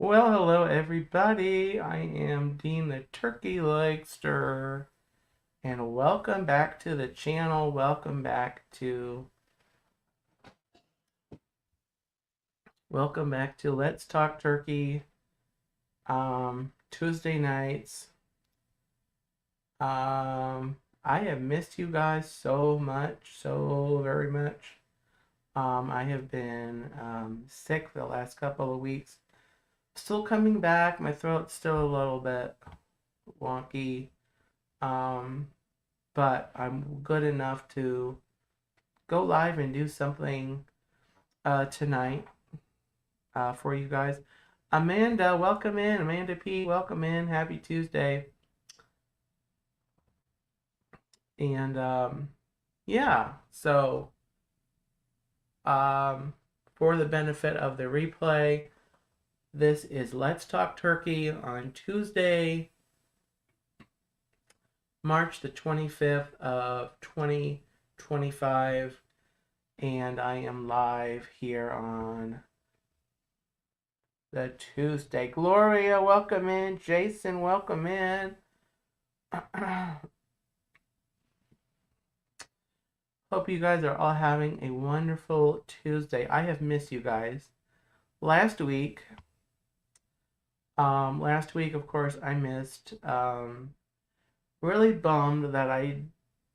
Well, hello everybody. I am Dean the Turkey Leg Stirrer, and welcome back to the channel. Welcome back to Let's Talk Turkey. Tuesday nights. I have missed you guys so much, so very much. I have been sick the last couple of weeks. Still coming back. My throat's still a little bit wonky. Um, but I'm good enough to go live and do something tonight for you guys. Amanda, welcome in. Amanda P, welcome in. Happy Tuesday. And yeah, so for the benefit of the replay, this is Let's Talk Turkey on Tuesday, March the 25th of 2025. And I am live here on the Tuesday. Gloria, welcome in. Jason, welcome in. Hope you guys are all having a wonderful Tuesday. I have missed you guys. Last week, of course, I missed. Really bummed that I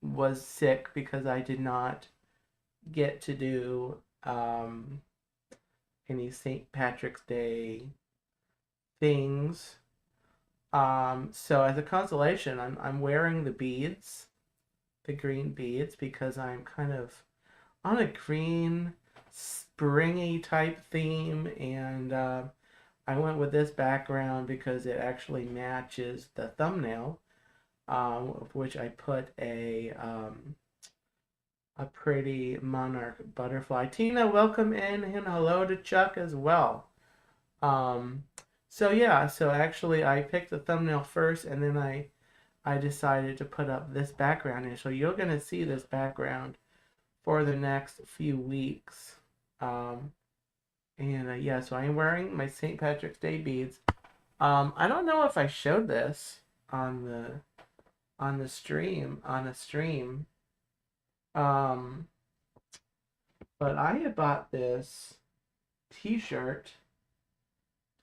was sick because I did not get to do any St. Patrick's Day things. So as a consolation, I'm wearing the beads, the green beads, because I'm kind of on a green, springy type theme, and I went with this background because it actually matches the thumbnail, of which I put a pretty monarch butterfly. Tina, welcome in, and hello to Chuck as well. So yeah, so actually I picked the thumbnail first, and then I decided to put up this background here. So you're going to see this background for the next few weeks. Yeah, so I'm wearing my St. Patrick's Day beads. I don't know if I showed this on the stream, on a stream. But I had bought this t-shirt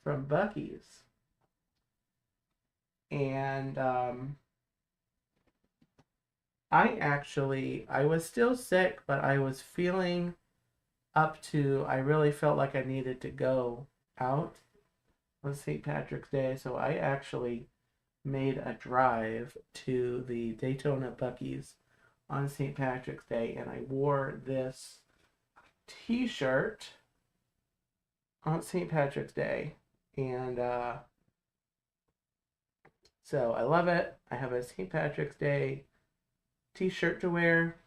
from Buc-ee's. And I was still sick, but I was feeling I really felt like I needed to go out on St. Patrick's Day, so I actually made a drive to the Daytona Buc-ee's on St. Patrick's Day, and I wore this t-shirt on St. Patrick's Day, and so I love it. I have a St. Patrick's Day t-shirt to wear,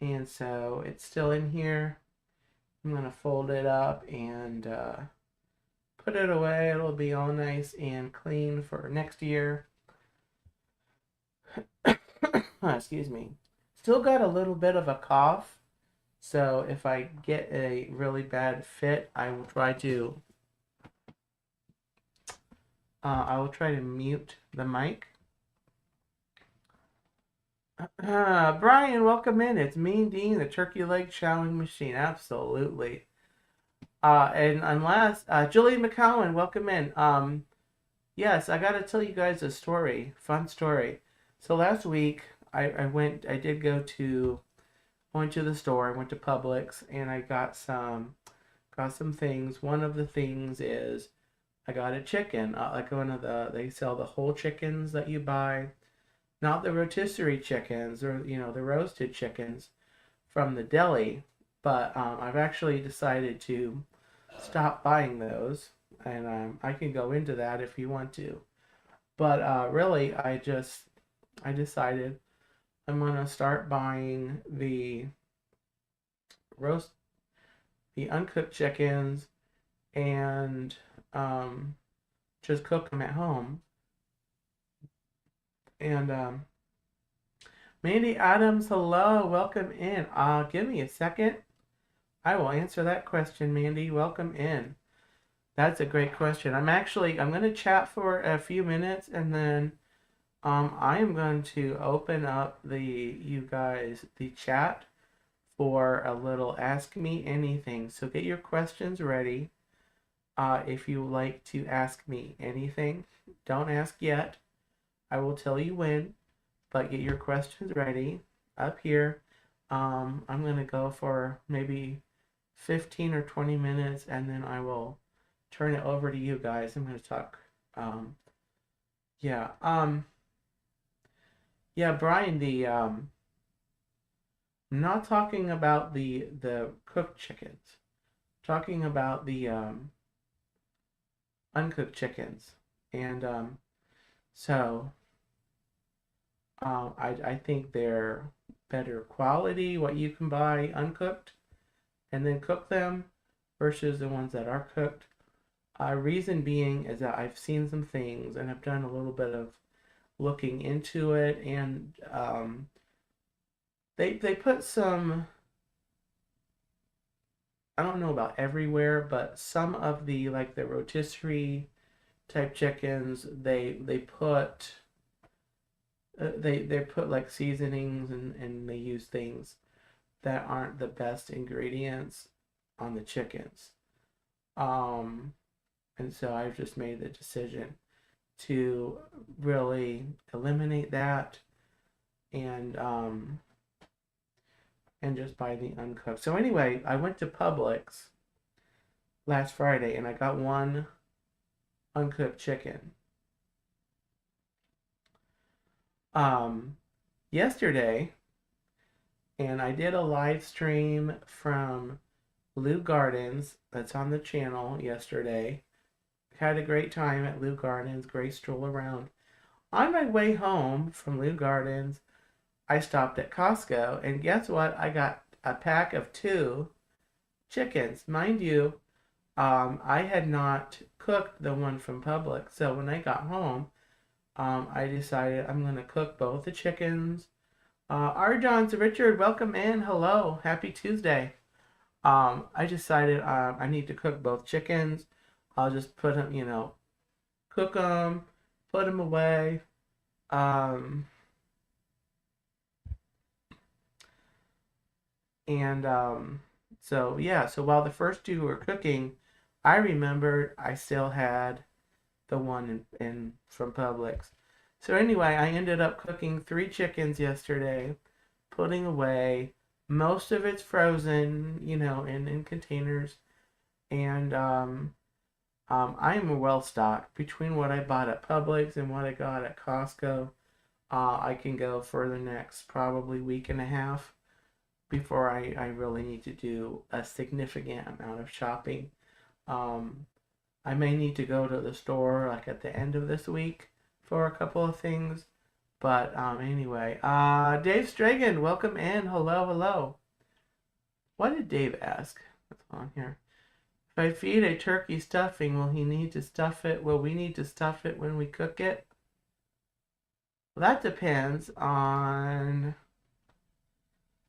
and so it's still in here. I'm gonna fold it up and put it away. It'll be all nice and clean for next year. Excuse me. Still got a little bit of a cough, so if I get a really bad fit, I will try to mute the mic. Brian, welcome in. It's Mean Dean, the turkey leg chowing machine. Absolutely. And unless Julie McCowan, welcome in. Yes, I gotta tell you guys a story, fun story. So last week I went to the store. I went to Publix and I got some things. One of the things is I got a chicken, like they sell the whole chickens that you buy, not the rotisserie chickens or the roasted chickens from the deli. But I've actually decided to stop buying those, and I can go into that if you want to. But really, I decided I'm gonna start buying the uncooked chickens and just cook them at home. And Mandy Adams, hello, welcome in. Give me a second. I will answer that question, Mandy. Welcome in. That's a great question. I'm going to chat for a few minutes, and then I am going to open up the chat for a little Ask Me Anything. So get your questions ready. If you like to ask me anything, don't ask yet. I will tell you when, but get your questions ready up here. I'm going to go for maybe 15 or 20 minutes, and then I will turn it over to you guys. I'm going to talk. Yeah. Yeah, Brian, I'm not talking about the cooked chickens. I'm talking about the uncooked chickens. And so I think they're better quality, what you can buy uncooked and then cook them versus the ones that are cooked. Reason being is that I've seen some things and I've done a little bit of looking into it, and they put some, I don't know about everywhere, but some of the like the rotisserie type chickens, they put they put like seasonings, and they use things that aren't the best ingredients on the chickens. Um, and so I've just made the decision to really eliminate that, and just buy the uncooked. So anyway, I went to Publix last Friday and I got one uncooked chicken. Yesterday, and I did a live stream from Lou Gardens that's on the channel yesterday. Had a great time at Lou Gardens, great stroll around. On my way home from Lou Gardens, I stopped at Costco, and guess what? I got a pack of 2 chickens. Mind you, I had not cooked the one from Publix, so when I got home, I decided I'm going to cook both the chickens. Arjon's Richard, welcome in. Hello, happy Tuesday. I decided I need to cook both chickens. I'll just put them, cook them, put them away. So yeah, so while the first 2 were cooking, I remembered I still had the one in from Publix. So anyway, I ended up cooking 3 chickens yesterday, putting away. Most of it's frozen, in containers. And I am well stocked between what I bought at Publix and what I got at Costco. I can go for the next probably week and a half before I really need to do a significant amount of shopping. I may need to go to the store like at the end of this week for a couple of things. But anyway, Dave Stragan, welcome in. Hello, hello. What did Dave ask? What's on here? If I feed a turkey stuffing, will he need to stuff it? Will we need to stuff it when we cook it? Well, that depends on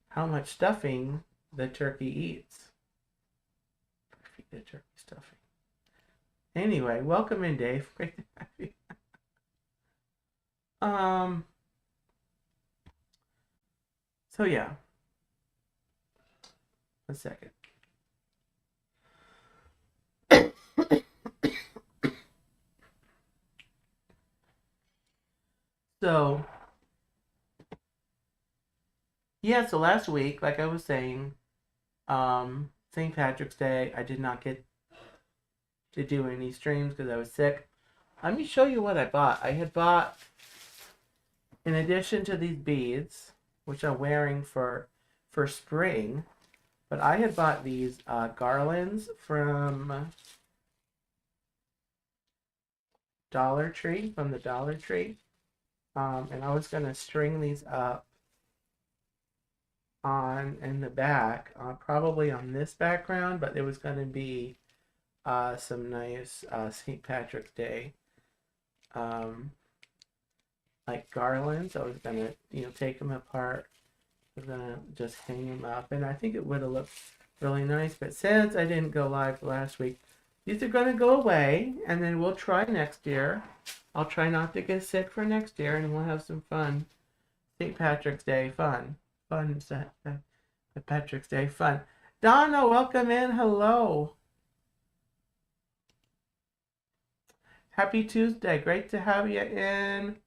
how much stuffing the turkey eats. Feed the turkey stuffing. Anyway, welcome in, Dave. Great to have you. So yeah. A second. So yeah, so last week, like I was saying, St. Patrick's Day, I did not get to do any streams because I was sick. Let me show you what I bought. I had bought, in addition to these beads, which I'm wearing for spring, but I had bought these garlands from Dollar Tree, from the Dollar Tree. And I was going to string these up in the back, probably on this background, but it was going to be some nice St. Patrick's Day like garlands. I was going to take them apart. I was going to just hang them up, and I think it would have looked really nice. But since I didn't go live last week, these are going to go away, and then we'll try next year. I'll try not to get sick for next year, and we'll have some fun. St. Patrick's Day fun. St. Patrick's Day fun. Donna, welcome in. Hello. Happy Tuesday. Great to have you in.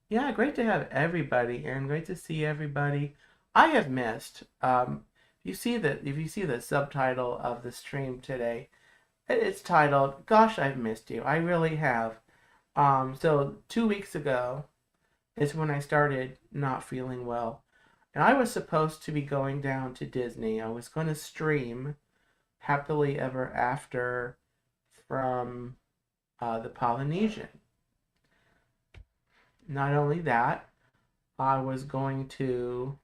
Yeah, great to have everybody in. Great to see everybody. I have missed. If you see the subtitle of the stream today, it's titled "Gosh, I've missed you." I really have. So 2 weeks ago is when I started not feeling well, and I was supposed to be going down to Disney. I was going to stream Happily Ever After from the Polynesian. Not only that, I was going to,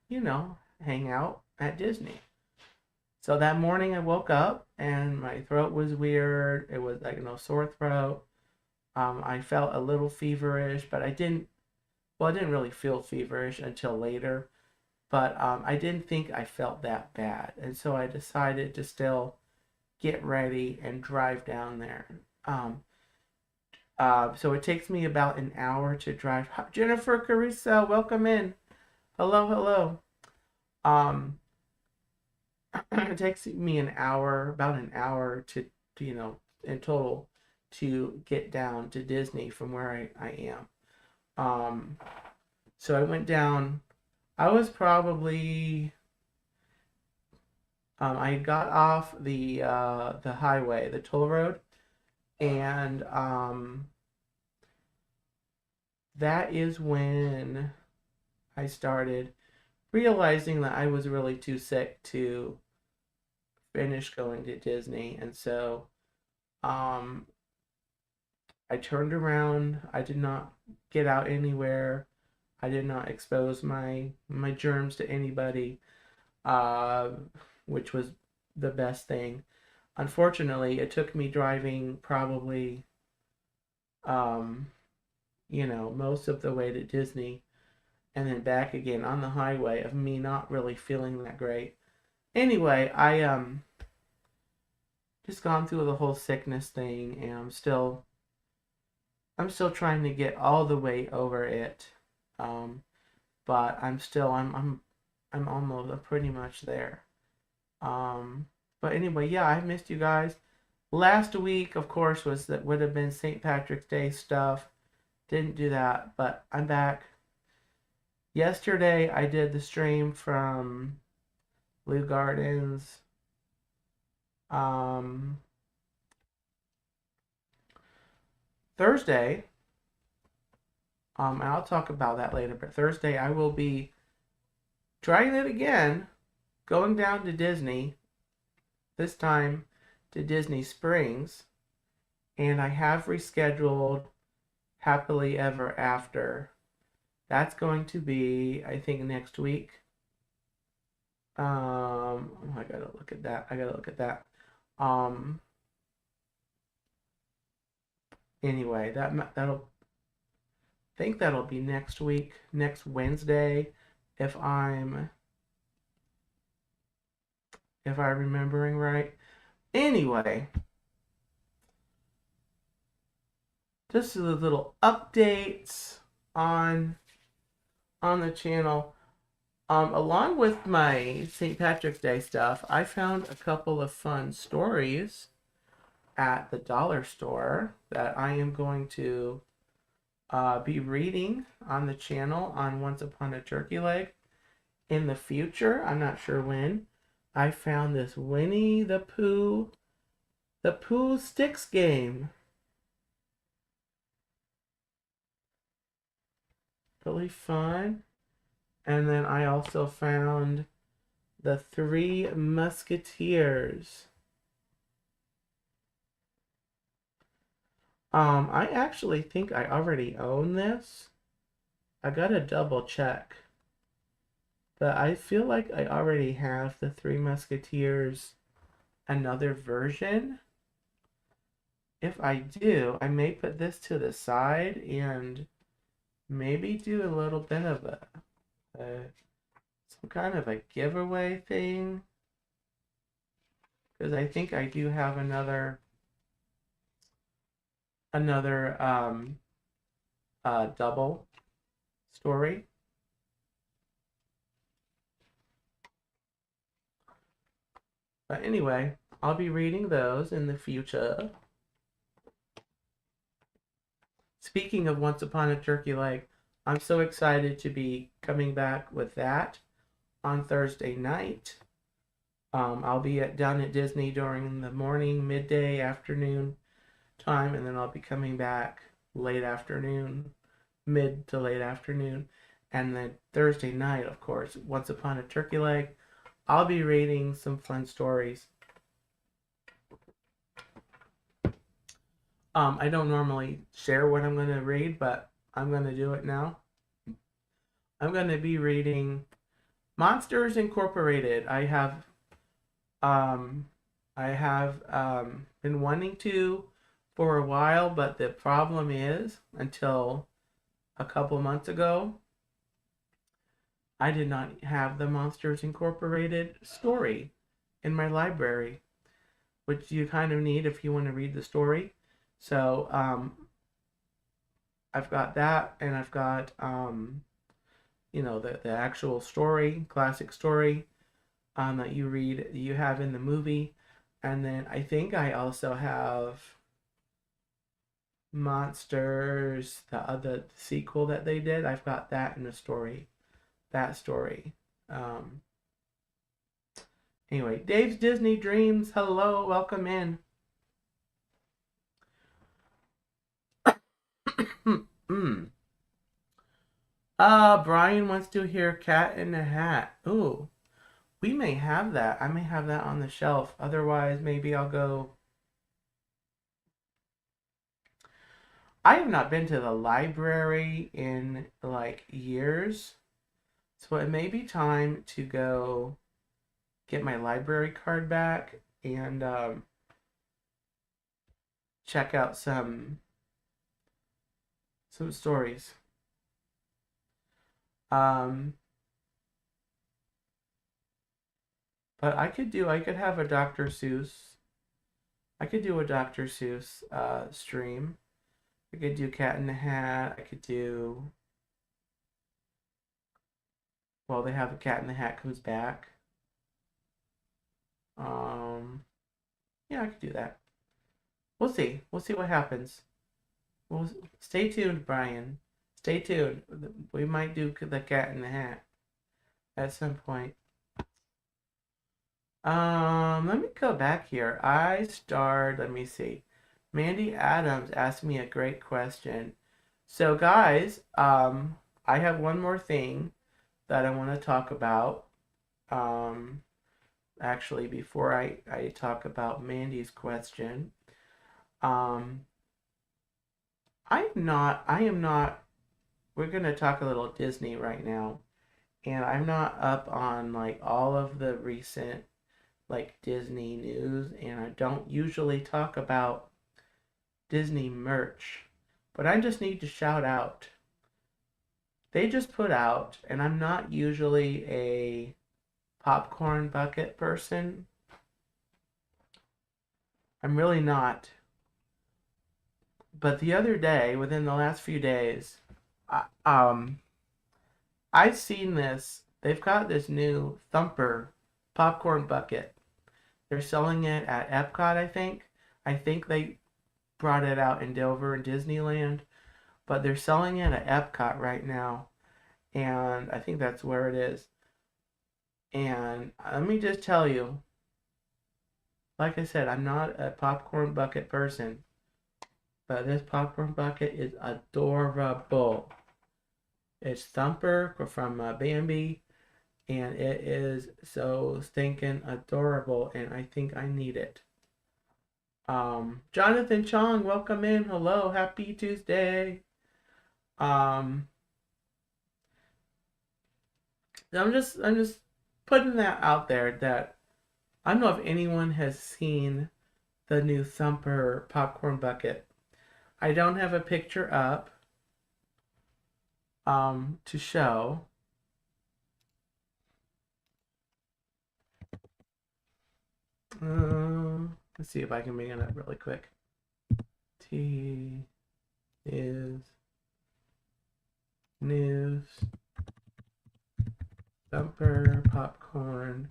hang out at Disney. So that morning I woke up and my throat was weird. It was like sore throat. I felt a little feverish, but I didn't really feel feverish until later. But I didn't think I felt that bad. And so I decided to still get ready and drive down there. So it takes me about an hour to drive. Jennifer Carissa, welcome in. Hello, hello. It takes me about an hour to in total to get down to Disney from where I am. So I went down. I was probably I got off the highway, the toll road, and that is when I started realizing that I was really too sick to finish going to Disney, and so I turned around. I did not get out anywhere. I did not expose my germs to anybody, which was the best thing. Unfortunately, it took me driving probably, most of the way to Disney and then back again on the highway of me not really feeling that great. Anyway, I just gone through the whole sickness thing, and I'm still trying to get all the way over it. But I'm pretty much there. But anyway, yeah, I missed you guys. Last week, of course, would have been St. Patrick's Day stuff. Didn't do that, but I'm back. Yesterday, I did the stream from Blue Gardens. Thursday, and I'll talk about that later, but Thursday I will be trying it again, going down to Disney, this time to Disney Springs, and I have rescheduled Happily Ever After. That's going to be, I think, next week. I gotta look at that. Anyway, that'll be next week, next Wednesday, if I'm remembering right. Anyway, just a little updates on the channel. Along with my St. Patrick's Day stuff, I found a couple of fun stories at the dollar store that I am going to be reading on the channel on Once Upon a Turkey Leg in the future. I'm not sure when. I found this Winnie the Pooh Sticks game. Really fun. And then I also found the Three Musketeers. I actually think I already own this. I gotta double check. But I feel like I already have the Three Musketeers, another version. If I do, I may put this to the side and maybe do a little bit of some kind of a giveaway thing. because I think I do have another double story. But anyway, I'll be reading those in the future. Speaking of Once Upon a Turkey Leg, I'm so excited to be coming back with that on Thursday night. I'll be down at Disney during the morning, midday, afternoon time, and then I'll be coming back late afternoon, mid to late afternoon. And then Thursday night, of course, Once Upon a Turkey Leg, I'll be reading some fun stories. I don't normally share what I'm going to read, but I'm going to do it now. I'm going to be reading Monsters Incorporated. I have been wanting to for a while, but the problem is, until a couple months ago, I did not have the Monsters Incorporated story in my library, which you kind of need if you want to read the story. So I've got that, and I've got the actual story, classic story that you have in the movie, and then I think I also have Monsters, the other sequel that they did. I've got that in the story, that story. Anyway, Dave's Disney Dreams. Hello, welcome in. Brian wants to hear Cat in the Hat. Ooh, we may have that. I may have that on the shelf. Otherwise, maybe I'll go. I have not been to the library in like years. So it may be time to go get my library card back and check out some stories. But I could have a Dr. Seuss. I could do a Dr. Seuss stream. I could do Cat in the Hat. I could do. Well, they have a Cat in the Hat comes back. Yeah, I could do that. We'll see. We'll see what happens. Well, stay tuned, Brian. Stay tuned. We might do the Cat in the Hat at some point. Let me go back here. Let me see. Mandy Adams asked me a great question. So guys, I have one more thing that I want to talk about. Actually, before I talk about Mandy's question, I am not, we're going to talk a little Disney right now, and I'm not up on like all of the recent like Disney news, and I don't usually talk about Disney merch, but I just need to shout out. They just put out, and I'm not usually a popcorn bucket person. I'm really not. But the other day, within the last few days, I've seen this. They've got this new Thumper popcorn bucket. They're selling it at Epcot, I think. I think they brought it out in Dover and Disneyland, but they're selling it at Epcot right now, and I think that's where it is. And let me just tell you, like I said, I'm not a popcorn bucket person, but this popcorn bucket is adorable. It's Thumper from Bambi, and it is so stinking adorable, and I think I need it. Jonathan Chong, welcome in. Hello, happy Tuesday. I'm just putting that out there that I don't know if anyone has seen the new Thumper popcorn bucket. I don't have a picture up to show. Let's see if I can bring it up really quick. T is news, Thumper popcorn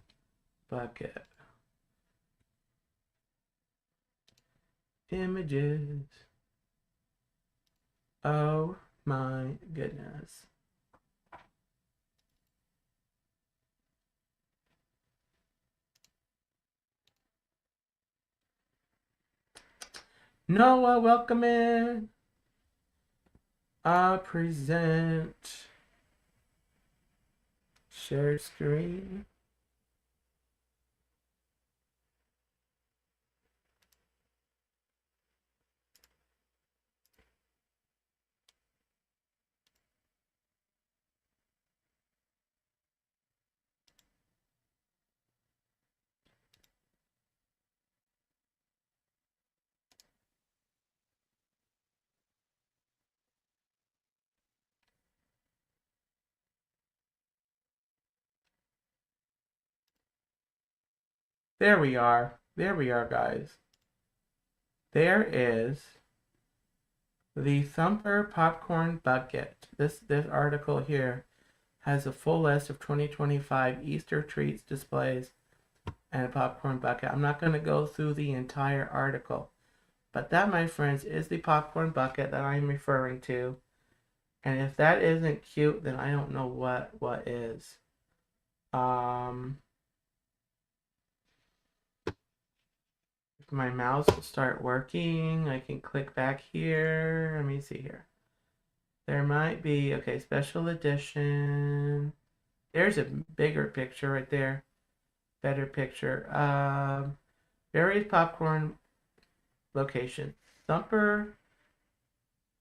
bucket, images. Oh my goodness. Noah, welcome in. Present. Share screen. There we are. There we are, guys. There is the Thumper popcorn bucket. This article here has a full list of 2025 Easter treats displays and a popcorn bucket. I'm not going to go through the entire article, but that, my friends, is the popcorn bucket that I'm referring to. And if that isn't cute, then I don't know what is. If my mouse will start working, I can click back here. Let me see here. There might be, okay, special edition. There's a bigger picture right there. Better picture. Various popcorn locations. Thumper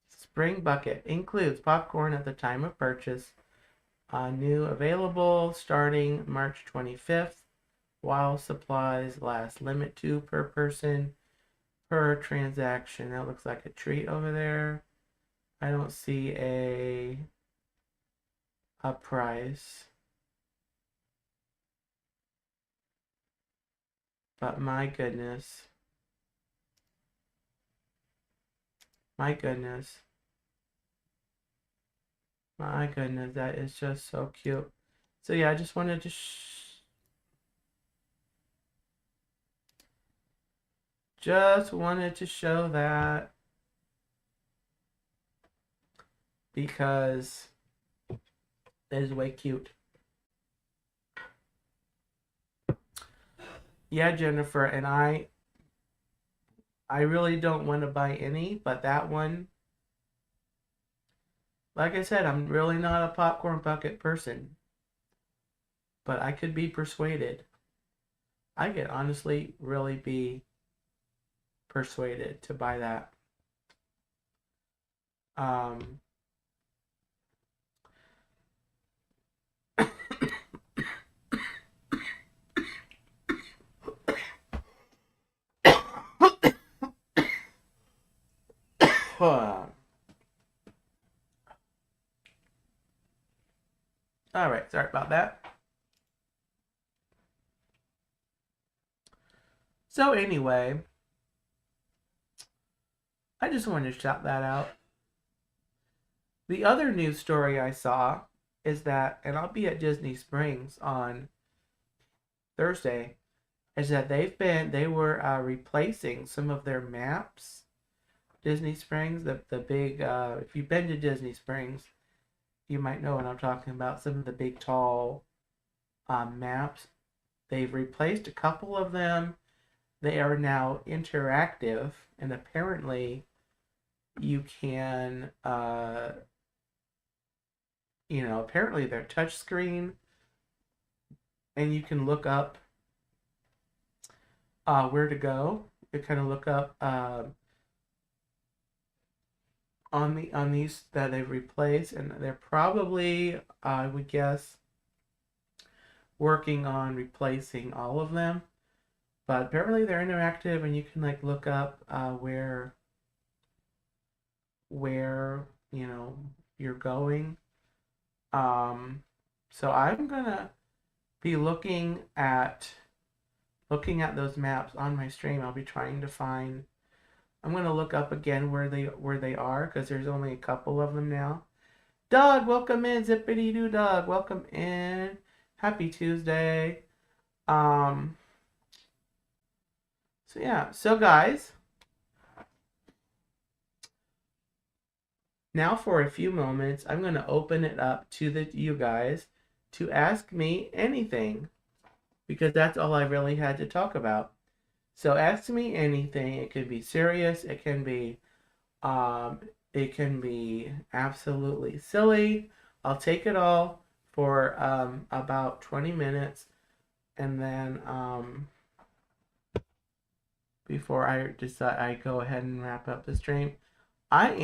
Spring Bucket includes popcorn at the time of purchase. New available starting March 25th while supplies last. Limit 2 per person per transaction. That looks like a treat over there. I don't see a price. But my goodness. My goodness. My goodness, that is just so cute. So yeah, I just wanted to show that because it is way cute. Yeah, Jennifer, and I really don't want to buy any, but that one, like I said, I'm really not a popcorn bucket person, but I could be persuaded. I could honestly really be persuaded to buy that. Um, all right, sorry about that. So anyway, I just wanted to shout that out. The other news story I saw is that, and I'll be at Disney Springs on Thursday, is that they were replacing some of their maps. Disney Springs, the big, if you've been to Disney Springs, you might know what I'm talking about. Some of the big, tall maps. They've replaced a couple of them. They are now interactive, and apparently you can, apparently they're touchscreen, and you can look up where to go. You kind of look up on these that they've replaced, and they're probably, I would guess, working on replacing all of them. But apparently they're interactive, and you can like look up where you're going. So I'm gonna be looking at looking at those maps on my stream, I'll be trying to find. I'm gonna look up again where they are because there's only a couple of them now. Doug, welcome in. Zippity doo Doug, welcome in. Happy Tuesday. Um. So yeah. So guys, now for a few moments, I'm gonna open it up to you guys to ask me anything because that's all I really had to talk about. So ask me anything. It could be serious. Um, it can be absolutely silly. I'll take it all for about 20 minutes, and then before I decide, I go ahead and wrap up the stream. Let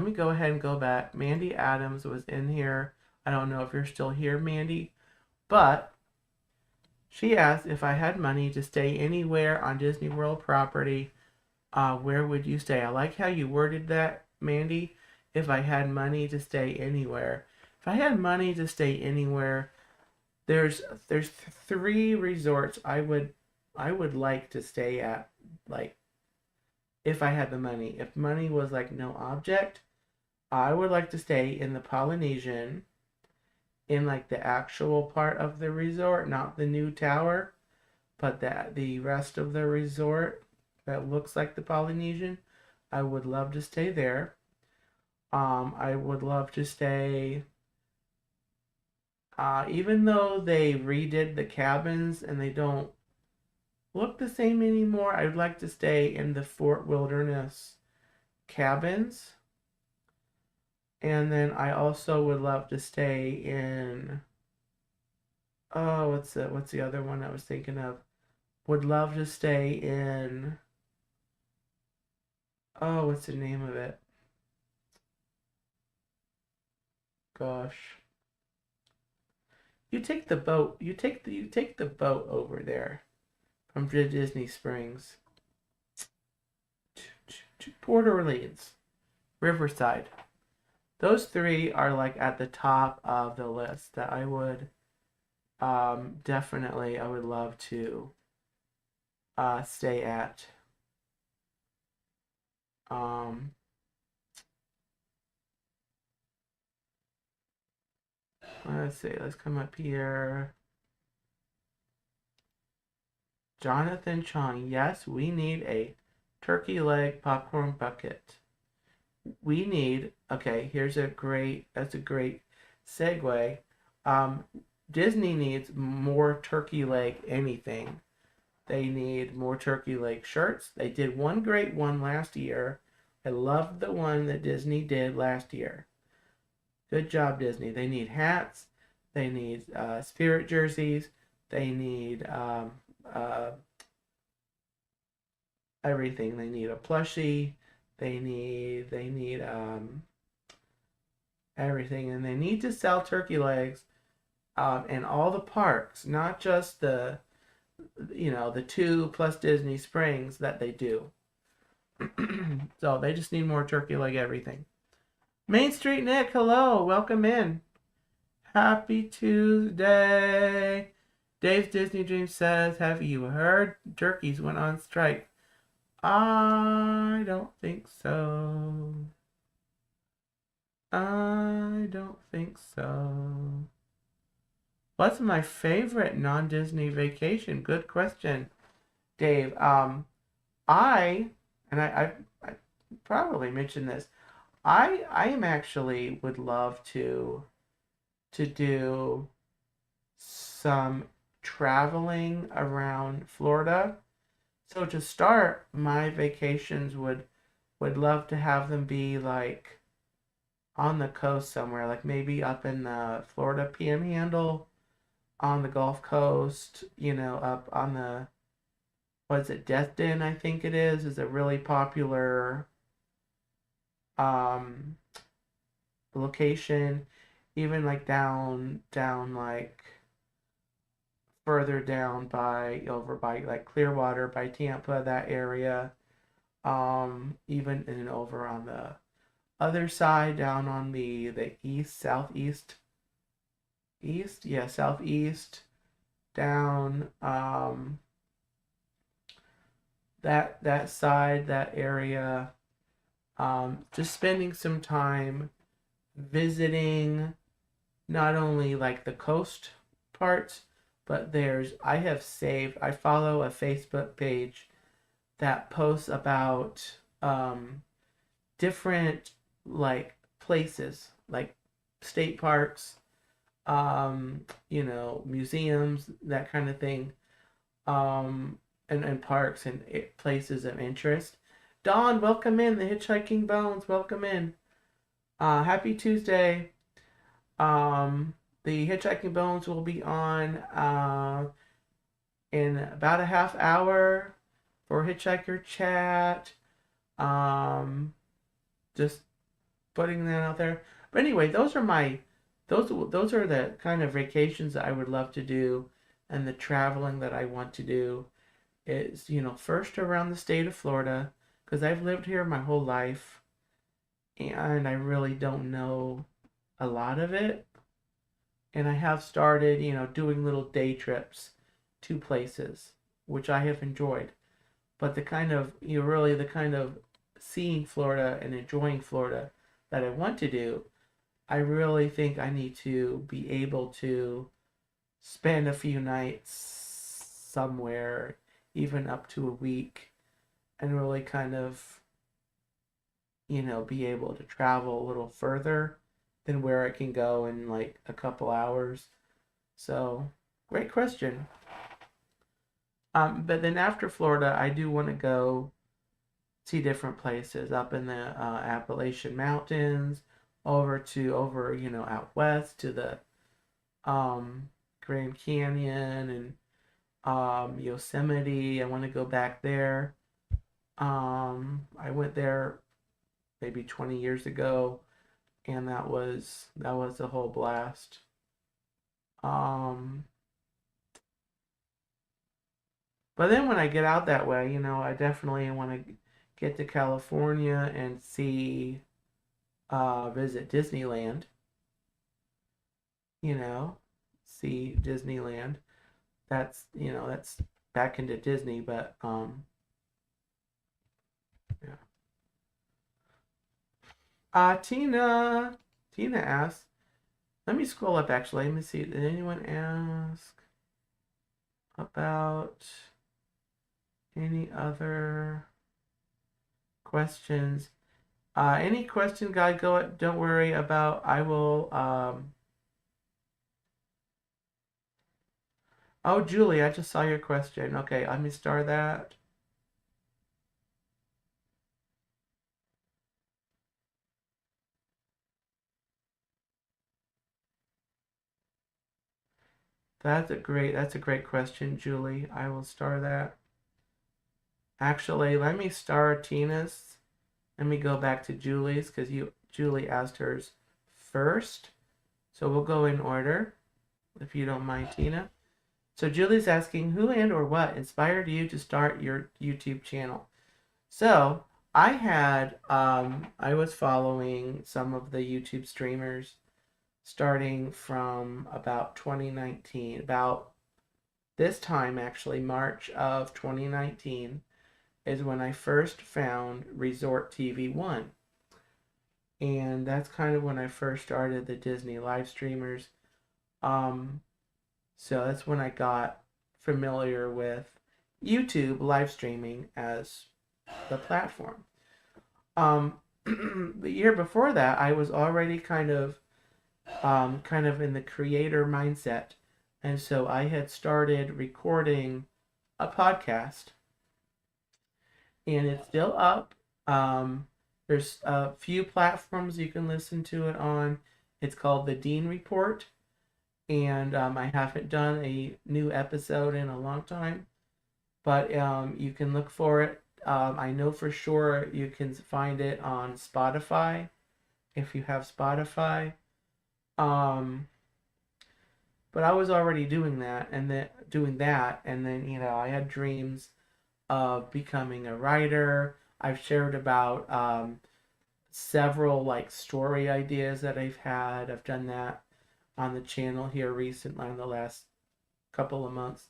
me go ahead and go back. Mandy Adams was in here. I don't know if you're still here, Mandy, but she asked if I had money to stay anywhere on Disney World property, where would you stay? I like how you worded that, Mandy. If I had money to stay anywhere. If I had money to stay anywhere, there's three resorts I would like to stay at, like, if I had the money. If money was like no object, I would like to stay in the Polynesian, in like the actual part of the resort, not the new tower, but the rest of the resort that looks like the Polynesian. I would love to stay there. I would love to stay, even though they redid the cabins and they don't look the same anymore, I would like to stay in the Fort Wilderness cabins. And then I also would love to stay in, oh, what's the other one I was thinking of? Would love to stay in, oh, what's the name of it? Gosh. You take the boat. You take the boat over there from Disney Springs to Port Orleans, Riverside. Those three are like at the top of the list that I would definitely I would love to stay at. Let's see. Let's come up here. Jonathan Chong. Yes, we need a turkey leg popcorn bucket. We need, okay, that's a great segue. Disney needs more turkey leg anything. They need more turkey leg shirts. They did one great one last year. I loved the one that Disney did last year. Good job, Disney. They need hats. They need spirit jerseys. They need everything. They need a plushie. They need everything, and they need to sell turkey legs in all the parks, not just the 2 plus Disney Springs that they do. So they just need more turkey leg everything. Main Street Nick, hello, welcome in. Happy Tuesday. Dave's Disney Dream says, have you heard turkeys went on strike? I don't think so. I don't think so. What's my favorite non-Disney vacation? Good question, Dave. I probably mentioned this. I am actually would love to do some traveling around Florida. So to start, my vacations would love to have them be like on the coast somewhere, like maybe up in the Florida Panhandle, on the Gulf Coast, up on the, what's it, Destin, I think it is a really popular location, even like down like further down over by like Clearwater, by Tampa, that area, even and over on the other side, down on the southeast, down that side, that area. Just spending some time visiting not only like the coast parts, but I follow a Facebook page that posts about different like places, like state parks, museums, that kind of thing, um, and parks and places of interest. Dawn, welcome in. The Hitchhiking Bones, welcome in. Happy Tuesday. Um, the Hitchhiking Bones will be on in about a half hour for Hitchhiker Chat. Um, just putting that out there. But anyway, those are the kind of vacations that I would love to do, and the traveling that I want to do is, first around the state of Florida, because I've lived here my whole life and I really don't know a lot of it. And I have started, doing little day trips to places, which I have enjoyed. But the kind of seeing Florida and enjoying Florida that I want to do, I really think I need to be able to spend a few nights somewhere, even up to a week, and really kind of, be able to travel a little further than where I can go in like a couple hours. So, great question. But then after Florida, I do want to go see different places up in the Appalachian Mountains, out west to the um, Grand Canyon and Yosemite. I want to go back there. I went there maybe 20 years ago, and that was a whole blast. Um, but then when I get out that way, I definitely want to get to California and visit Disneyland. You know, see Disneyland. That's back into Disney, but yeah. Tina asks. Let me scroll up actually. Let me see. Did anyone ask about any other questions? Any question, guy? Don't worry about. I will. Oh, Julie, I just saw your question. Okay, let me start that. That's a great question, Julie. I will star that. Actually, let me star Tina's. Let me go back to Julie's because Julie asked hers first. So we'll go in order, if you don't mind, Tina. So Julie's asking, who and or what inspired you to start your YouTube channel? So I was following some of the YouTube streamers starting from about 2019, about this time actually, March of 2019 is when I first found Resort TV 1. And that's kind of when I first started the Disney live streamers. Um, so that's when I got familiar with YouTube live streaming as the platform. The year before that, I was already kind of in the creator mindset, and so I had started recording a podcast, and it's still up. There's a few platforms you can listen to it on. It's called the Dean Report, and I haven't done a new episode in a long time, but you can look for it. I know for sure you can find it on Spotify if you have Spotify. Um, but I was already doing that, and then I had dreams of becoming a writer. I've shared about several like story ideas that I've had. I've done that on the channel here recently in the last couple of months.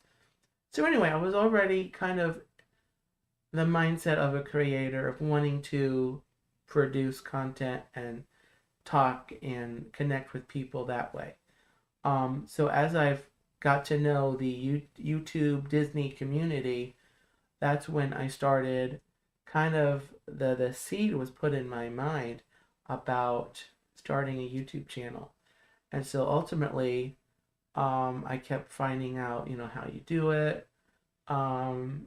So anyway, I was already kind of the mindset of a creator of wanting to produce content and talk and connect with people that way. So as I've got to know the YouTube Disney community, that's when I started kind of the seed was put in my mind about starting a YouTube channel. And so ultimately, I kept finding out, how you do it. Um,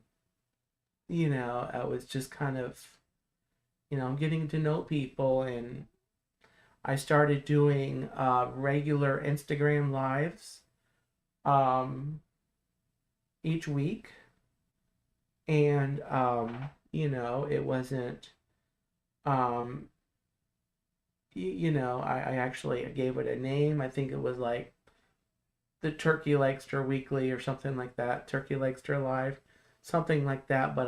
I was just kind of, getting to know people, and I started doing regular Instagram lives um, each week. And, it wasn't, um, I actually gave it a name. I think it was like the Turkey Legster Weekly or something like that, Turkey Legster Live, something like that. But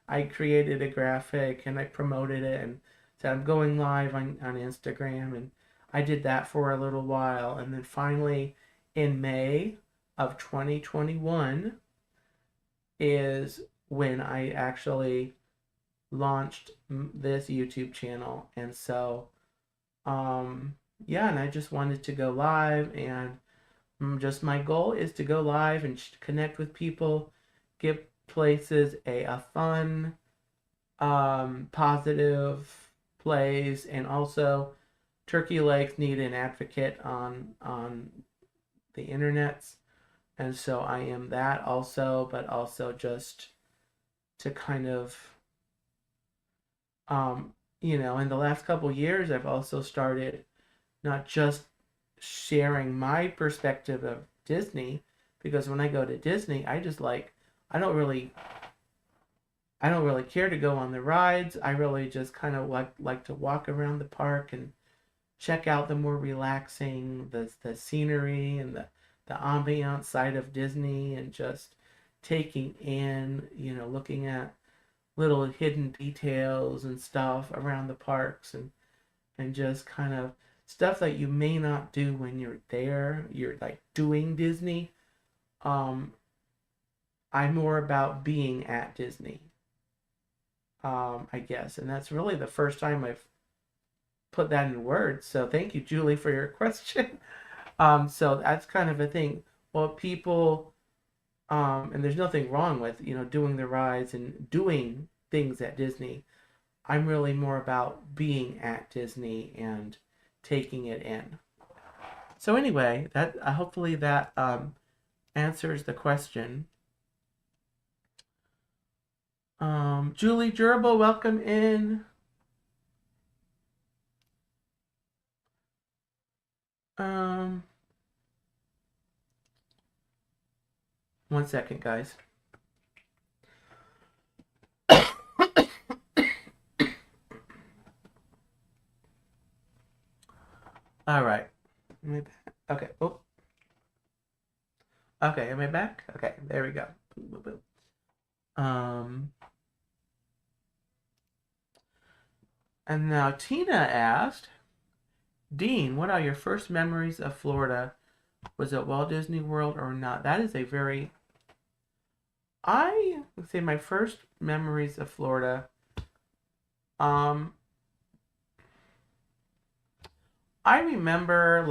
I created a graphic and I promoted it and said I'm going live on Instagram, and I did that for a little while, and then finally in May of 2021 is when I actually launched this YouTube channel, and so yeah, and I just wanted to go live, and just my goal is to go live and connect with people, give places a fun, positive place, and also turkey legs need an advocate on the internets, and so I am that also, but also just to kind of um, in the last couple years, I've also started not just sharing my perspective of Disney, because when I go to Disney, I don't really I don't really care to go on the rides. I really just kind of like to walk around the park and check out the more relaxing the scenery and the ambiance side of Disney, and just taking in, looking at little hidden details and stuff around the parks, and just kind of stuff that you may not do when you're there. You're like doing Disney. Um, I'm more about being at Disney, I guess. And that's really the first time I've put that in words. So thank you, Julie, for your question. So that's kind of a thing. Well, people, and there's nothing wrong with, doing the rides and doing things at Disney. I'm really more about being at Disney and taking it in. So anyway, that hopefully that answers the question. Julie Gerbil, welcome in. Um, 1 second, guys. All right. Am I back? Okay. Oh. Okay. Am I back? Okay. There we go. Boom, boom, boom. And now Tina asked, Dean, what are your first memories of Florida? Was it Walt Disney World or not? That is a very, I would say my first memories of Florida. Um, I remember,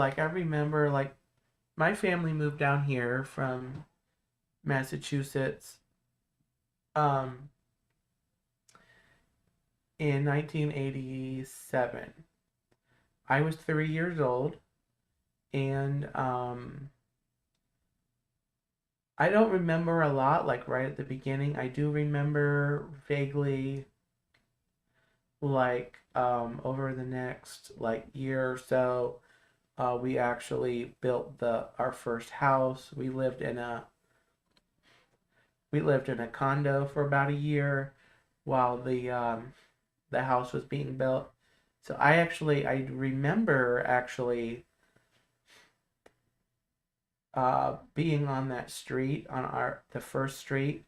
my family moved down here from Massachusetts, um, in 1987. I was 3 years old, and I don't remember a lot, like right at the beginning. I do remember vaguely, like over the next like year or so, we actually built the our first house. We lived in a condo for about a year while the house was being built. So I remember actually being on that street, on the first street,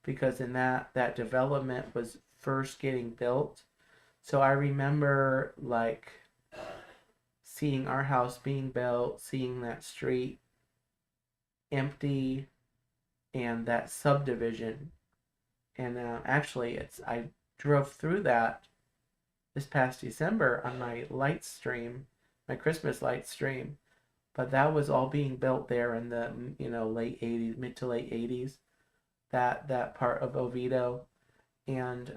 because in that development was first getting built. So I remember like seeing our house being built, seeing that street empty, and that subdivision And actually, I drove through that this past December on my light stream, my Christmas light stream. But that was all being built there in the late 80s, mid to late 80s. That part of Oviedo, and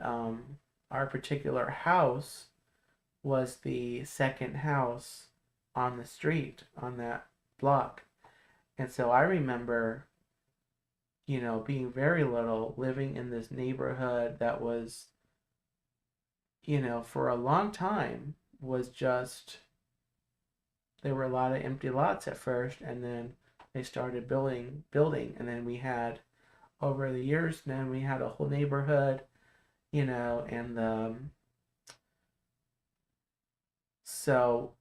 our particular house was the second house on the street on that block. And so I remember, being very little, living in this neighborhood that was, for a long time was just, there were a lot of empty lots at first, and then they started building, and then we had, over the years, then we had a whole neighborhood, and so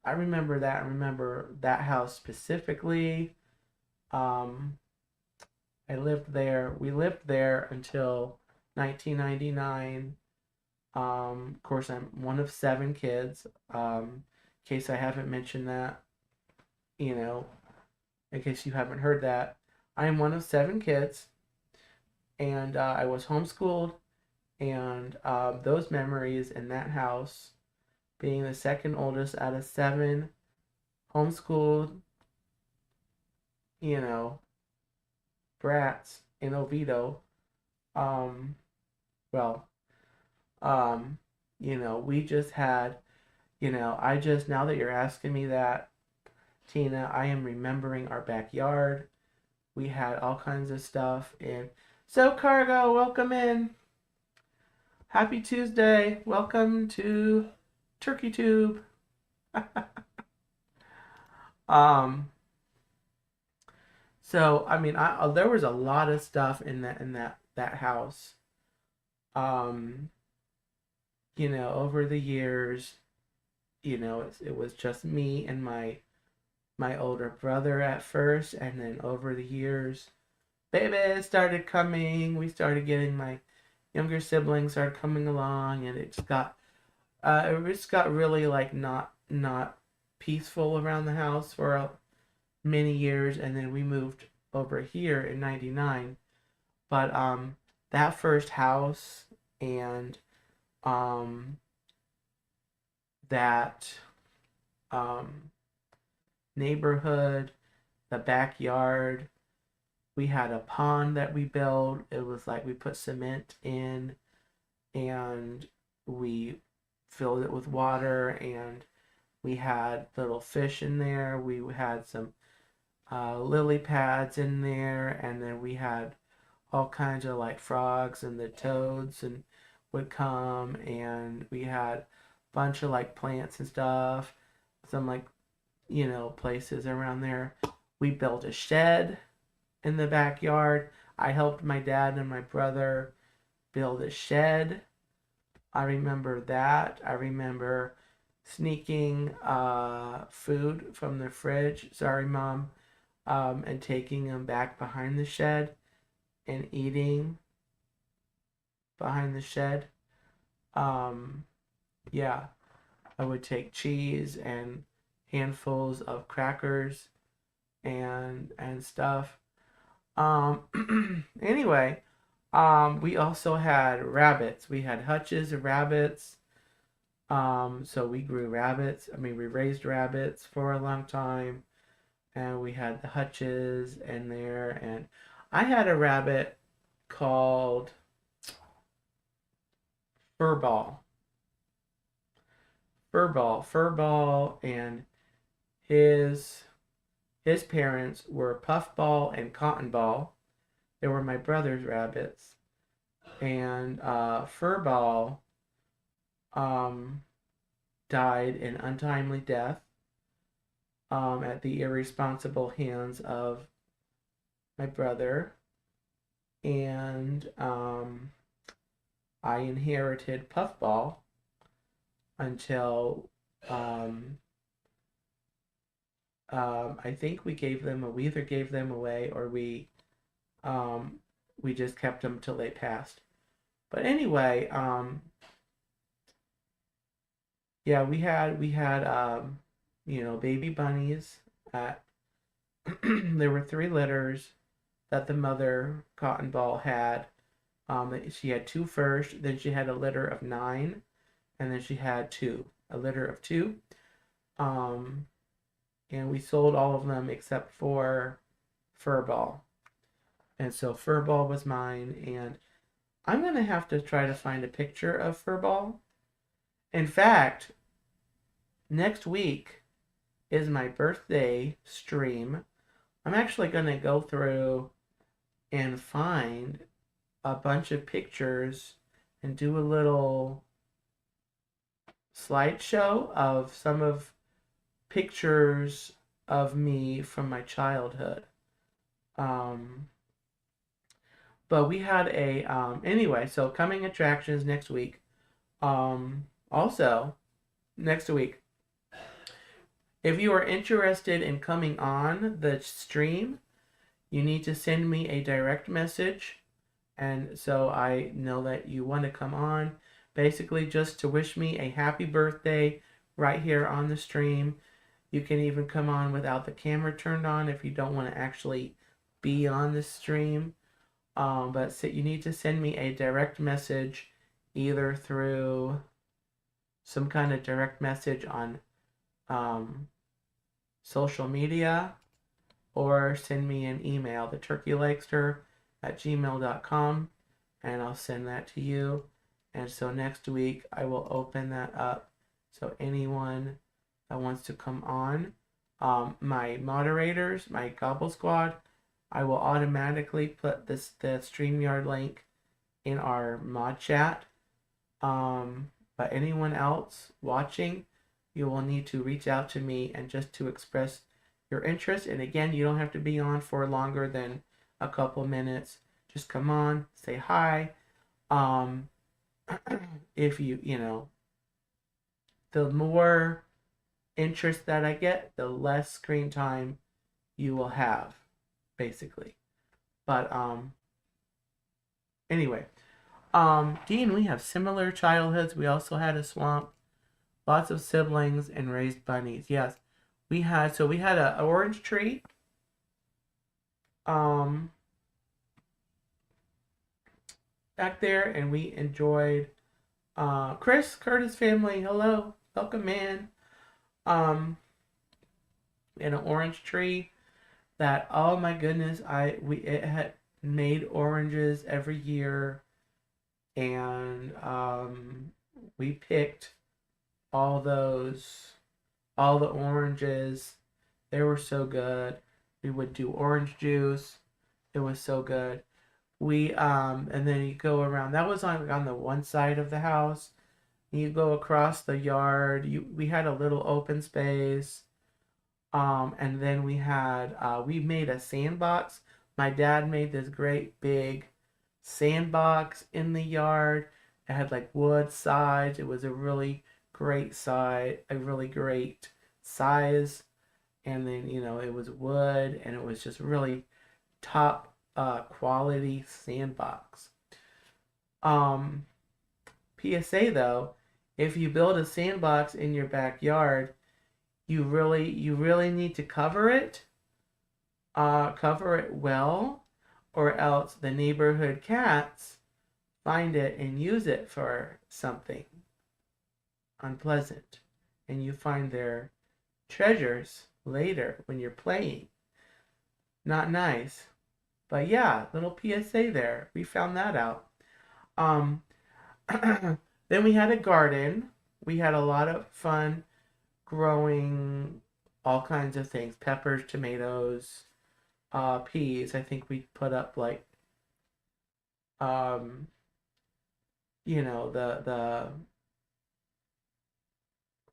I remember that. I remember that house specifically. Um, I lived there. We lived there until 1999. Of course, I'm one of 7 kids. In case I haven't mentioned that, you know, in case you haven't heard that, I am one of 7 kids, and I was homeschooled, and those memories in that house, being the second oldest out of 7, homeschooled, you know, brats in Oviedo. Um, well, um, we just had, I just, now that you're asking me that, Tina, I am remembering our backyard. We had all kinds of stuff. And so, Cargo, welcome in. Happy Tuesday. Welcome to Turkey Tube. um, so I mean, there was a lot of stuff in that house. Um, over the years, it was just me and my older brother at first, and then over the years, babies started coming. We started getting, my younger siblings started coming along, and it just got really, like, not peaceful around the house for many years, and then we moved over here in '99. But that first house, and um that um neighborhood, the backyard, we had a pond that we built. It was like we put cement in, and we filled it with water, and we had little fish in there. We had some lily pads in there, and then we had all kinds of, like, frogs, and the toads and would come, and we had a bunch of, like, plants and stuff. Some, like, places around there. We built a shed in the backyard. I helped my dad and my brother build a shed. I remember that. I remember sneaking food from the fridge. Sorry, Mom. And taking them back behind the shed and eating behind the shed. Um, yeah, I would take cheese and handfuls of crackers and stuff. Anyway, we also had rabbits. We had hutches of rabbits. So we grew rabbits. I mean, we raised rabbits for a long time, and we had the hutches in there. And I had a rabbit called Furball. Furball, and his his parents were Puffball and Cottonball. They were my brother's rabbits, and Furball um, died an untimely death at the irresponsible hands of my brother, and I inherited Puffball until um, I think we either gave them away, or um, we just kept them till they passed. But anyway, yeah, we had baby bunnies. At there were 3 litters that the mother Cotton Ball had. She had two first, then she had a litter of 9, and then she had a litter of 2. Um, and we sold all of them except for Furball. And so Furball was mine, and I'm gonna have to try to find a picture of Furball. In fact, next week is my birthday stream. I'm actually gonna go through and find a bunch of pictures and do a little slideshow of some of pictures of me from my childhood. Um, but we had a anyway. So coming attractions next week. Also next week, if you are interested in coming on the stream, you need to send me a direct message, and so I know that you want to come on. Basically, just to wish me a happy birthday right here on the stream. You can even come on without the camera turned on if you don't want to actually be on the stream. But so you need to send me a direct message either through some kind of direct message on social media, or send me an email, theturkeylakester@gmail.com, and I'll send that to you. And so next week I will open that up so anyone that wants to come on, my moderators, my Gobble Squad, I will automatically put the StreamYard link in our mod chat. But anyone else watching, you will need to reach out to me and just to express your interest. And again, you don't have to be on for longer than a couple minutes. Just come on, say hi. If the more interest that I get, the less screen time you will have, basically. But anyway, Dean, we have similar childhoods. We also had a swamp, lots of siblings, and raised bunnies. Yes, we had an orange tree. Back there, and we enjoyed Chris Curtis family. Hello, welcome, man. In an orange tree that, oh my goodness, it had made oranges every year, and we picked all the oranges. They were so good. We would do orange juice. It was so good. We and then you go around. That was on the one side of the house. You go across the yard. We had a little open space. And then we made a sandbox. My dad made this great big sandbox in the yard. It had like wood sides. It was a really great size. And then, it was wood, and it was just really top quality sandbox. PSA though, if you build a sandbox in your backyard, you really need to cover it well, or else the neighborhood cats find it and use it for something unpleasant, and you find their treasures later when you're playing. Not nice. But yeah, little PSA there. We found that out. Then we had a garden. We had a lot of fun growing all kinds of things: peppers, tomatoes, peas. I think we put up like the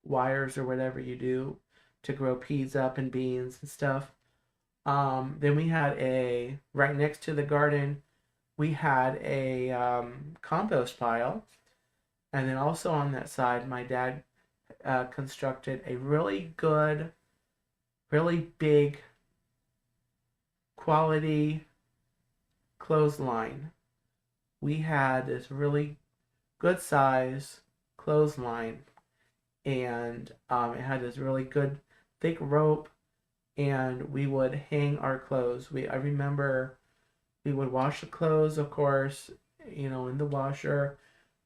wires or whatever you do to grow peas up and beans and stuff. Then we had right next to the garden, we had a compost pile. And then also on that side, my dad constructed a really good, really big quality clothesline. We had this really good size clothesline, and it had this really good thick rope, and we would hang our clothes. I remember we would wash the clothes, of course, in the washer.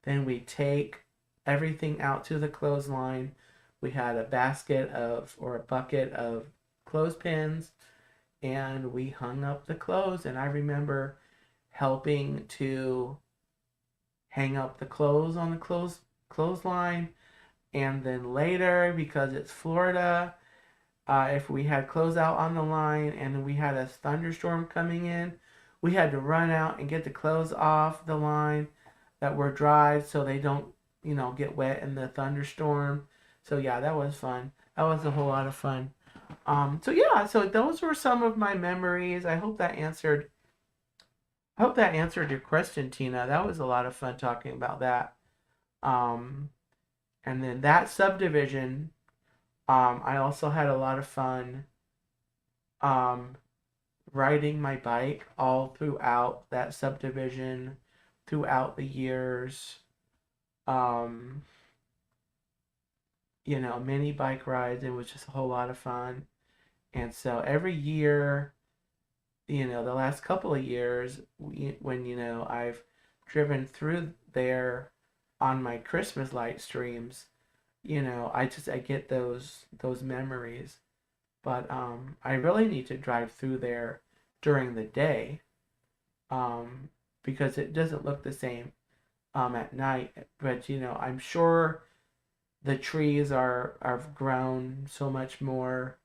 Then we take everything out to the clothesline. We had a bucket of clothespins, and we hung up the clothes. And I remember helping to hang up the clothes on the clothesline. And then later, because it's Florida, if we had clothes out on the line and we had a thunderstorm coming in, we had to run out and get the clothes off the line that were dried so they don't, get wet in the thunderstorm. So yeah, that was fun. That was a whole lot of fun. So those were some of my memories. I hope that answered your question, Tina. That was a lot of fun talking about that. Um, and then that subdivision, I also had a lot of fun um, riding my bike all throughout that subdivision, throughout the years. Um, mini bike rides. It was just a whole lot of fun. And so every year, the last couple of years, when, I've driven through there on my Christmas light streams, I get those memories. But I really need to drive through there during the day, um, because it doesn't look the same at night. But I'm sure the trees are grown so much more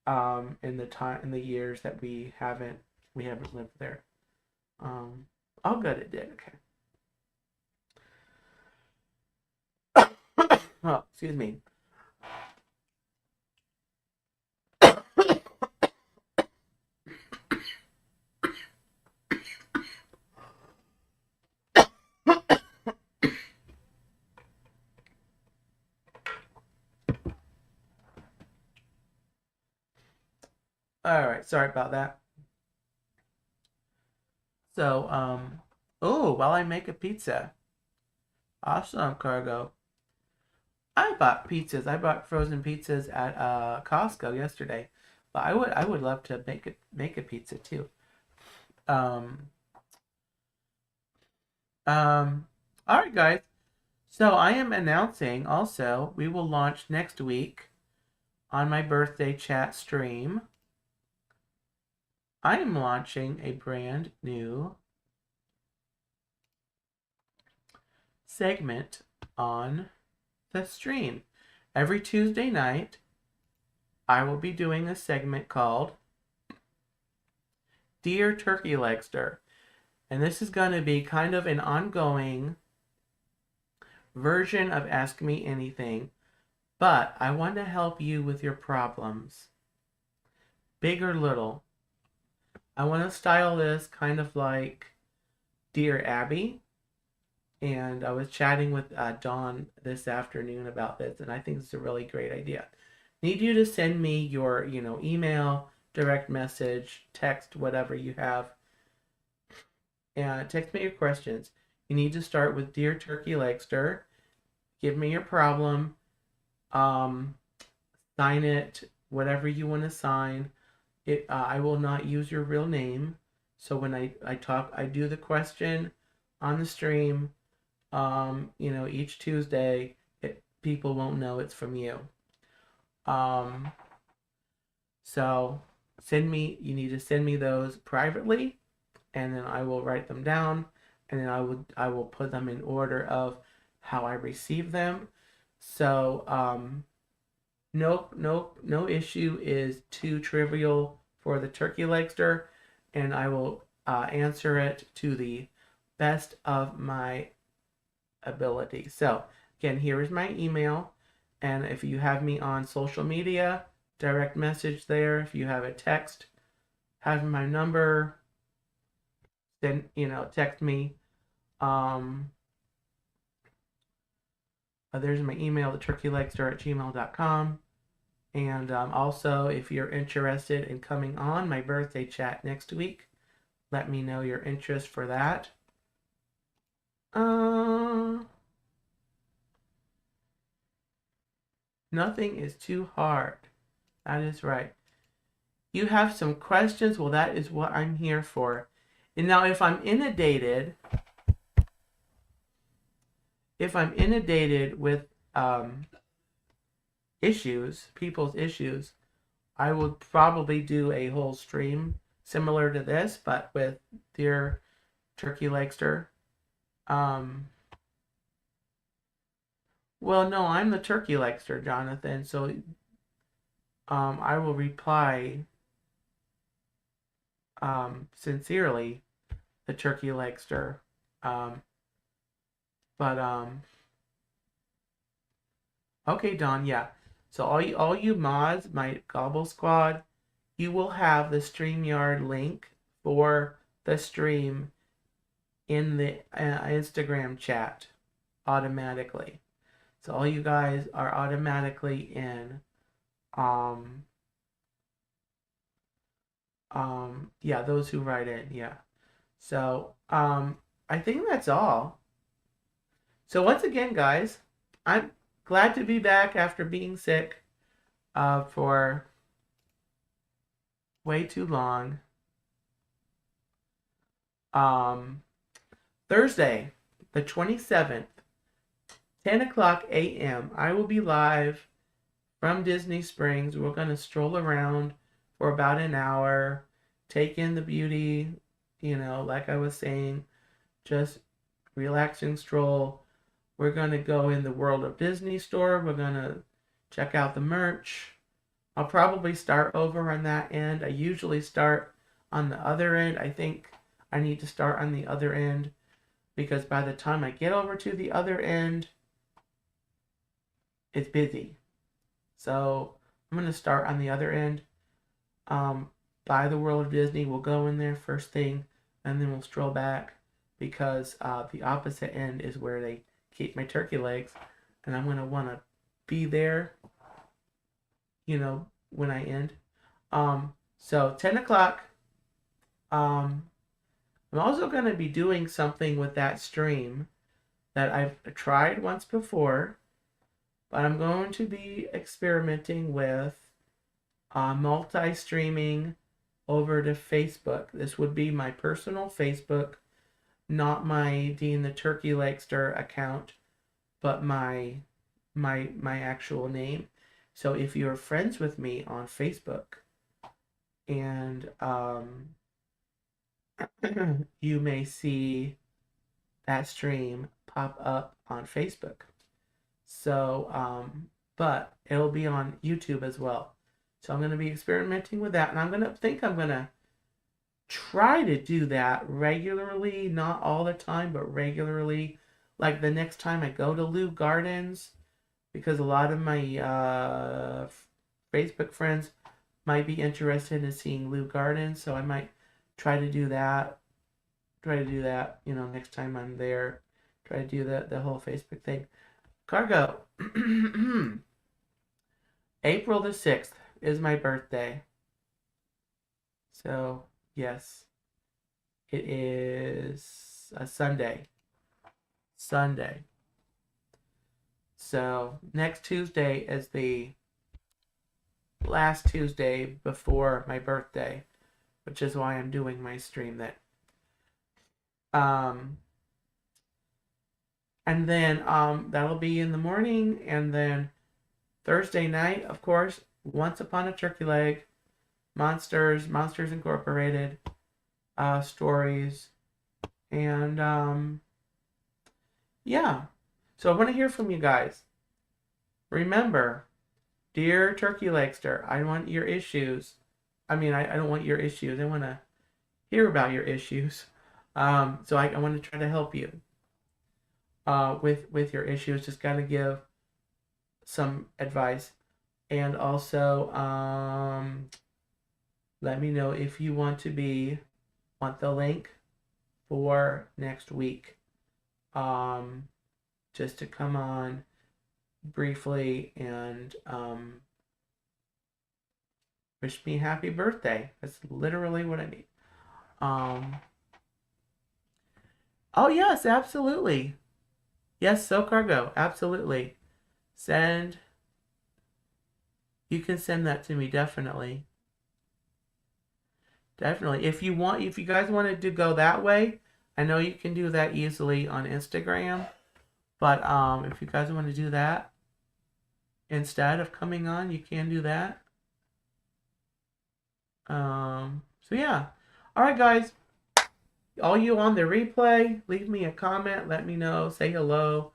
in the years that we haven't lived there. Oh, good, it did. Okay. Oh, excuse me. All right, sorry about that. So, oh, while I make a pizza, awesome, Cargo. I bought pizzas. I bought frozen pizzas at Costco yesterday, but I would love to make a pizza too. Um, um, all right, guys. So I am announcing also we will launch next week on my birthday chat stream. I am launching a brand new segment on the stream. Every Tuesday night, I will be doing a segment called Dear Turkey Legster. And this is going to be kind of an ongoing version of Ask Me Anything, but I want to help you with your problems, big or little. I want to style this kind of like Dear Abby, and I was chatting with Dawn this afternoon about this, and I think it's a really great idea. Need you to send me your, email, direct message, text, whatever you have, and text me your questions. You need to start with Dear Turkey Legster. Give me your problem. Sign it, whatever you want to sign. I will not use your real name. So when I talk, I do the question on the stream. Each Tuesday, people won't know it's from you. So you need to send me those privately, and then I will write them down, and then I will put them in order of how I receive them. So no issue is too trivial for the turkey legster, and I will answer it to the best of my ability. So again, here is my email, and if you have me on social media, direct message there. If you have a text, have my number, then text me. There's my email, theturkeylegster@gmail.com. And also, if you're interested in coming on my birthday chat next week, let me know your interest for that. Nothing is too hard. That is right. You have some questions? Well, that is what I'm here for. And now, if I'm inundated if I'm inundated with issues, people's issues, I would probably do a whole stream similar to this, but with Dear Turkey Legster. Well, no, I'm the Turkey Legster, Jonathan. So I will reply sincerely, the Turkey Legster. Um, but okay, Don, yeah. So all you mods, my Gobble Squad, you will have the StreamYard link for the stream in the Instagram chat automatically. So all you guys are automatically in. Um, yeah, those who write in, yeah. So, I think that's all. So once again, guys, I'm glad to be back after being sick for way too long. Um, Thursday, the 27th, 10 o'clock a.m., I will be live from Disney Springs. We're going to stroll around for about an hour, take in the beauty, like I was saying, just relaxing stroll. We're going to go in the World of Disney store. We're going to check out the merch. I'll probably start over on that end. I usually start on the other end. I think I need to start on the other end because by the time I get over to the other end, it's busy. So I'm going to start on the other end. By the World of Disney, we'll go in there first thing, and then we'll stroll back because the opposite end is where they keep my turkey legs, and I'm going to want to be there, when I end. So 10 o'clock, I'm also going to be doing something with that stream that I've tried once before, but I'm going to be experimenting with multi-streaming over to Facebook. This would be my personal Facebook, not my Dean the Turkey Legster account, but my actual name. So if you're friends with me on Facebook, and you may see that stream pop up on Facebook. So, but it'll be on YouTube as well. So I'm going to be experimenting with that, and I'm going to try to do that regularly, not all the time, but regularly. Like the next time I go to Lou Gardens, because a lot of my Facebook friends might be interested in seeing Lou Gardens, so I might try to do that. Next time I'm there. Try to do the whole Facebook thing. Cargo. April the 6th is my birthday. So, yes. It is a Sunday. So, next Tuesday is the last Tuesday before my birthday, which is why I'm doing my stream then. And then that'll be in the morning, and then Thursday night, of course, Once Upon a Turkey Leg, Monsters Incorporated, stories, and yeah. So I want to hear from you guys. Remember, dear Turkey Legster, I want your issues. I mean, I don't want your issues. I want to hear about your issues. So I want to try to help you with your issues. Just got to give some advice. And also, let me know if you want the link for next week. Just to come on briefly and wish me happy birthday. That's literally what I need. Oh yes, absolutely. Yes, so cargo, absolutely. You can send that to me, definitely. Definitely. If you guys wanted to go that way, I know you can do that easily on Instagram. But if you guys want to do that instead of coming on, you can do that. So yeah. All right, guys. All you on the replay, leave me a comment. Let me know. Say hello.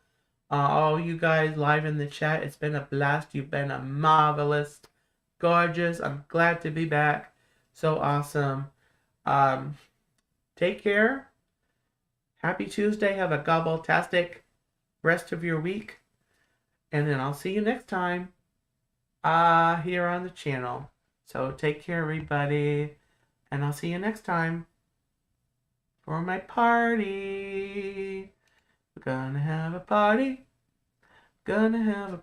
All you guys live in the chat, it's been a blast. You've been a marvelous, gorgeous. I'm glad to be back. So awesome. Take care. Happy Tuesday. Have a gobbletastic rest of your week. And then I'll see you next time here on the channel. So take care, everybody. And I'll see you next time for my party. We're gonna have a party. Gonna have a